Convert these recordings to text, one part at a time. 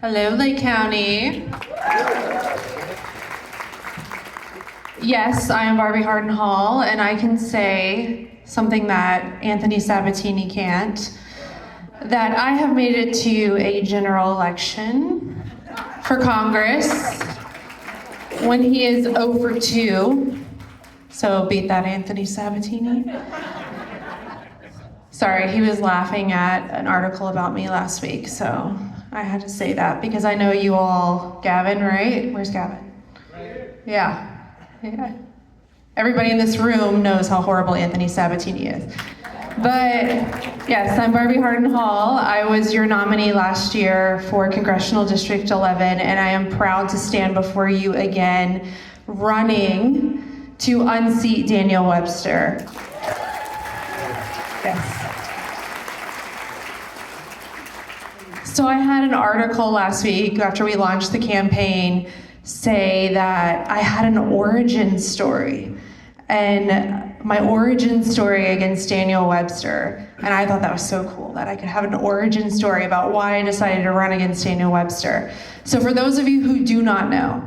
Hello, Lake County. Yes, I am Barbie Harden Hall, and I can say something that Anthony Sabatini can't, that I have made it to a general election for Congress when he is 0 for 2. So beat that, Anthony Sabatini. Sorry, he was laughing at an article about me last week, so I had to say that because I know you all, Gavin, right? Where's Gavin? Yeah. Everybody in this room knows how horrible Anthony Sabatini is. But yes, I'm Barbie Harden Hall. I was your nominee last year for Congressional District 11, and I am proud to stand before you again, running to unseat Daniel Webster. Yes. So I had an article last week after we launched the campaign say that I had an origin story, and my origin story against Daniel Webster, and I thought that was so cool that I could have an origin story about why I decided to run against Daniel Webster. So for those of you who do not know,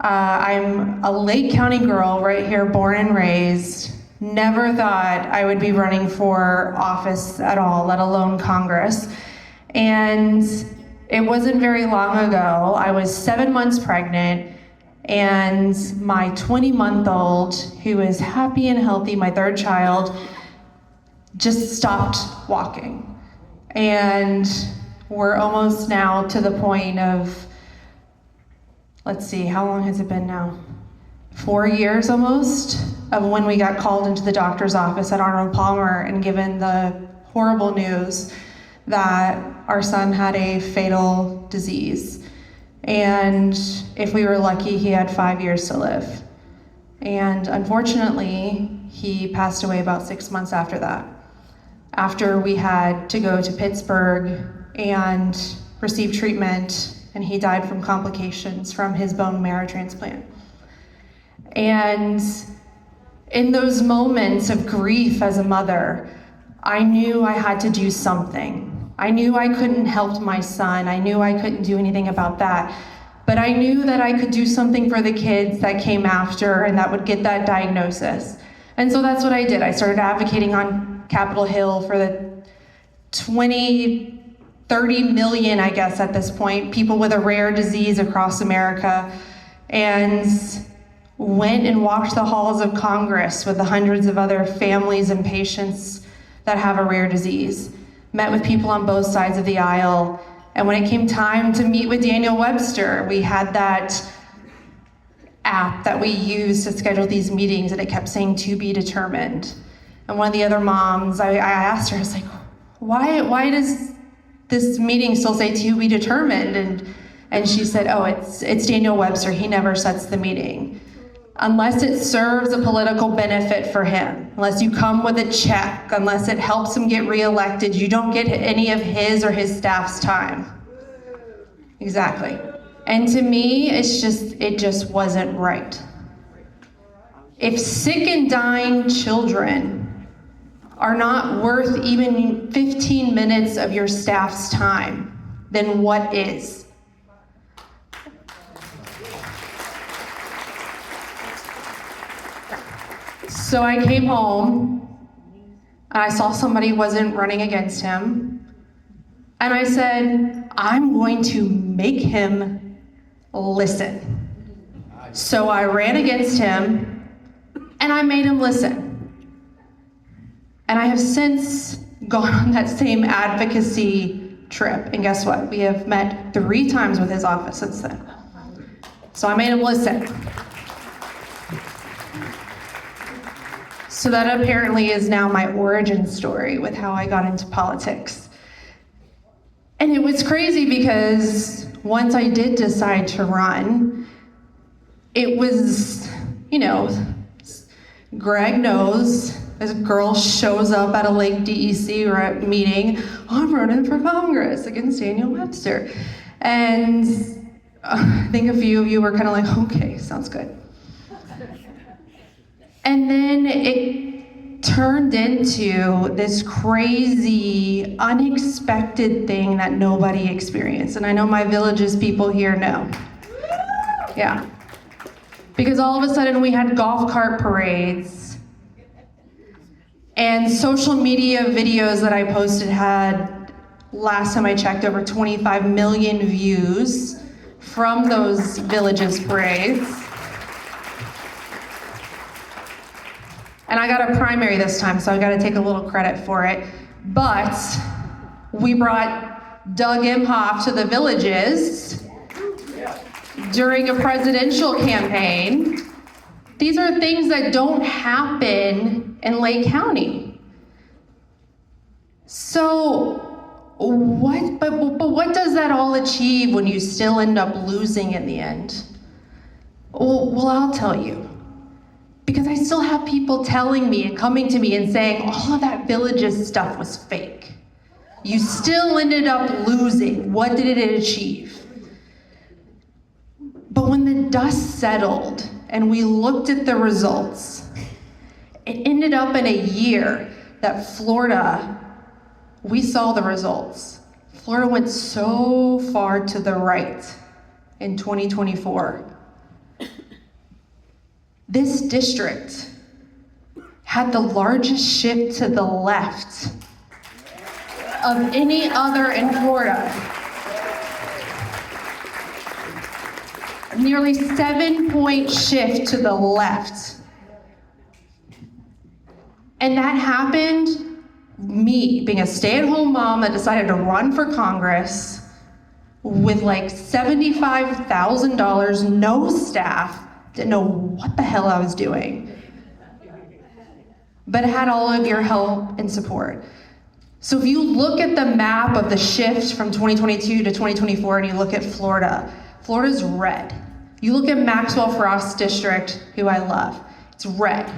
I'm a Lake County girl right here, born and raised. Never thought I would be running for office at all, let alone Congress. And it wasn't very long ago, I was 7 months pregnant, and my 20-month-old, who is happy and healthy, my third child, just stopped walking. And we're almost now to the point of, let's see, how long has it been now? 4 years almost, of when we got called into the doctor's office at Arnold Palmer and given the horrible news that our son had a fatal disease. And if we were lucky, he had 5 years to live. And unfortunately, he passed away about 6 months after that, after we had to go to Pittsburgh and receive treatment, and he died from complications from his bone marrow transplant. And in those moments of grief as a mother, I knew I had to do something. I knew I couldn't help my son. I knew I couldn't do anything about that. But I knew that I could do something for the kids that came after and that would get that diagnosis. And so that's what I did. I started advocating on Capitol Hill for the 30 million, I guess at this point, people with a rare disease across America, and went and walked the halls of Congress with the hundreds of other families and patients that have a rare disease. Met with people on both sides of the aisle. And when it came time to meet with Daniel Webster, we had that app that we used to schedule these meetings, and it kept saying to be determined. And one of the other moms, I asked her, I was like, why does this meeting still say to be determined? And she said, oh, it's Daniel Webster, he never sets the meeting. Unless it serves a political benefit for him, unless you come with a check, unless it helps him get reelected, you don't get any of his or his staff's time. Exactly. And to me, it just wasn't right. If sick and dying children are not worth even 15 minutes of your staff's time, then what is? So I came home, and I saw somebody wasn't running against him, and I said, I'm going to make him listen. So I ran against him, and I made him listen. And I have since gone on that same advocacy trip, and guess what? We have met 3 times with his office since then. So I made him listen. So that apparently is now my origin story with how I got into politics. And it was crazy because once I did decide to run, it was, Greg knows, this girl shows up at a Lake DEC meeting, I'm running for Congress against Daniel Webster. And I think a few of you were kind of like, okay, sounds good. And then turned into this crazy, unexpected thing that nobody experienced. And I know my Villages people here know. Yeah. Because all of a sudden we had golf cart parades, and social media videos that I posted had, last time I checked, over 25 million views from those Villages parades. And I got a primary this time, so I gotta take a little credit for it. But we brought Doug Imhoff to the Villages during a presidential campaign. These are things that don't happen in Lake County. So what does that all achieve when you still end up losing in the end? Well, I'll tell you. Because I still have people telling me and coming to me and saying all of that Villages stuff was fake. You still ended up losing. What did it achieve? But when the dust settled and we looked at the results, it ended up in a year that Florida, we saw the results. Florida went so far to the right in 2024. This district had the largest shift to the left of any other in Florida. Nearly 7-point shift to the left. And that happened, me being a stay-at-home mom that decided to run for Congress with like $75,000, no staff, didn't know what the hell I was doing, but had all of your help and support. So if you look at the map of the shift from 2022 to 2024 and you look at Florida, Florida's red. You look at Maxwell Frost District, who I love, it's red.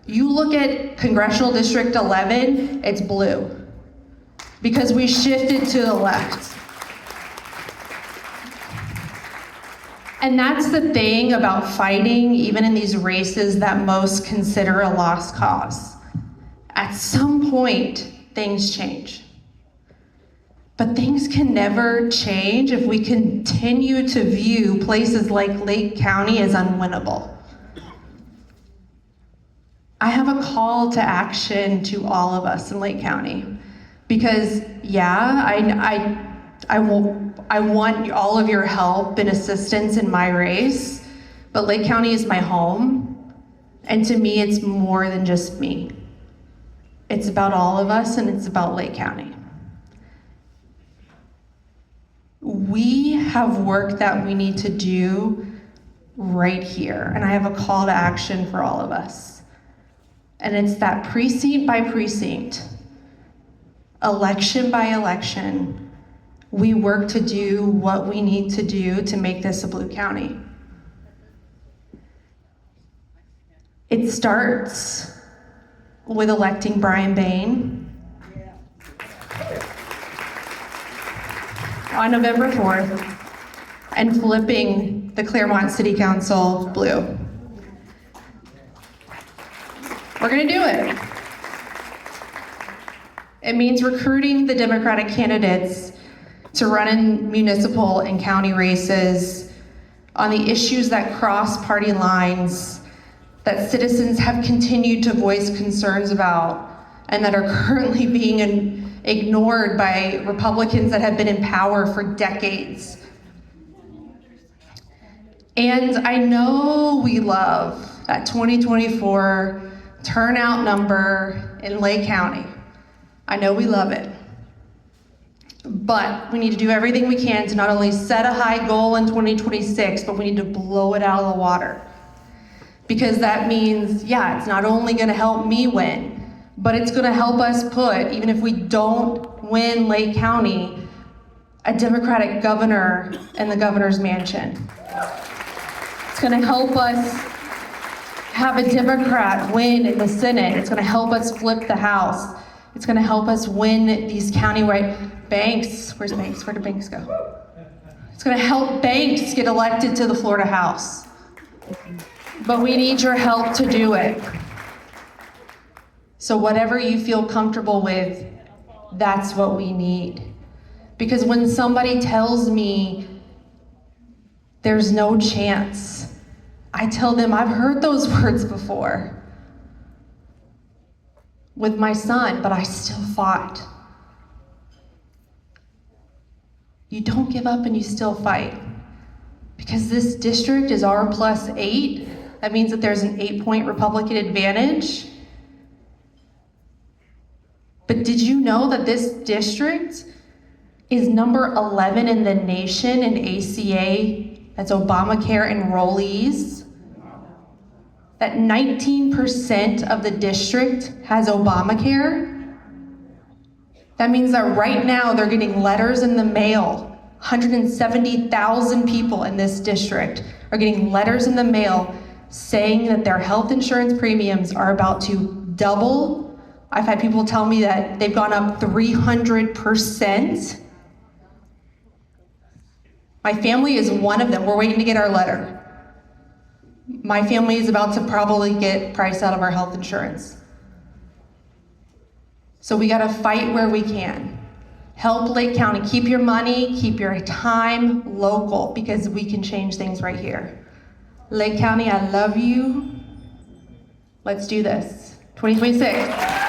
You look at Congressional District 11, it's blue, because we shifted to the left. And that's the thing about fighting, even in these races that most consider a lost cause. At some point, things change. But things can never change if we continue to view places like Lake County as unwinnable. I have a call to action to all of us in Lake County. Because I want all of your help and assistance in my race, but Lake County is my home, and to me, it's more than just me. It's about all of us, and it's about Lake County. We have work that we need to do right here, and I have a call to action for all of us. And it's that precinct by precinct, election by election, we work to do what we need to do to make this a blue county. It starts with electing Brian Bain on November 4th and flipping the Claremont City Council blue. We're gonna do it. It means recruiting the Democratic candidates to run in municipal and county races on the issues that cross party lines that citizens have continued to voice concerns about and that are currently being ignored by Republicans that have been in power for decades. And I know we love that 2024 turnout number in Lake County. I know we love it. But we need to do everything we can to not only set a high goal in 2026, but we need to blow it out of the water. Because that means, it's not only gonna help me win, but it's gonna help us put, even if we don't win Lake County, a Democratic governor in the governor's mansion. It's gonna help us have a Democrat win in the Senate. It's gonna help us flip the House. It's gonna help us win these countywide Banks. Where's Banks? Where did Banks go? It's gonna help Banks get elected to the Florida House. But we need your help to do it. So whatever you feel comfortable with, that's what we need. Because when somebody tells me there's no chance, I tell them I've heard those words before with my son, but I still fought. You don't give up and you still fight. Because this district is R+8, that means that there's an 8-point Republican advantage. But did you know that this district is number 11 in the nation in ACA, that's Obamacare enrollees? That 19% of the district has Obamacare? That means that right now they're getting letters in the mail. 170,000 people in this district are getting letters in the mail saying that their health insurance premiums are about to double. I've had people tell me that they've gone up 300%. My family is one of them. We're waiting to get our letter. My family is about to probably get priced out of our health insurance. So we gotta fight where we can. Help Lake County. Keep your money, keep your time local, because we can change things right here. Lake County, I love you. Let's do this. 2026.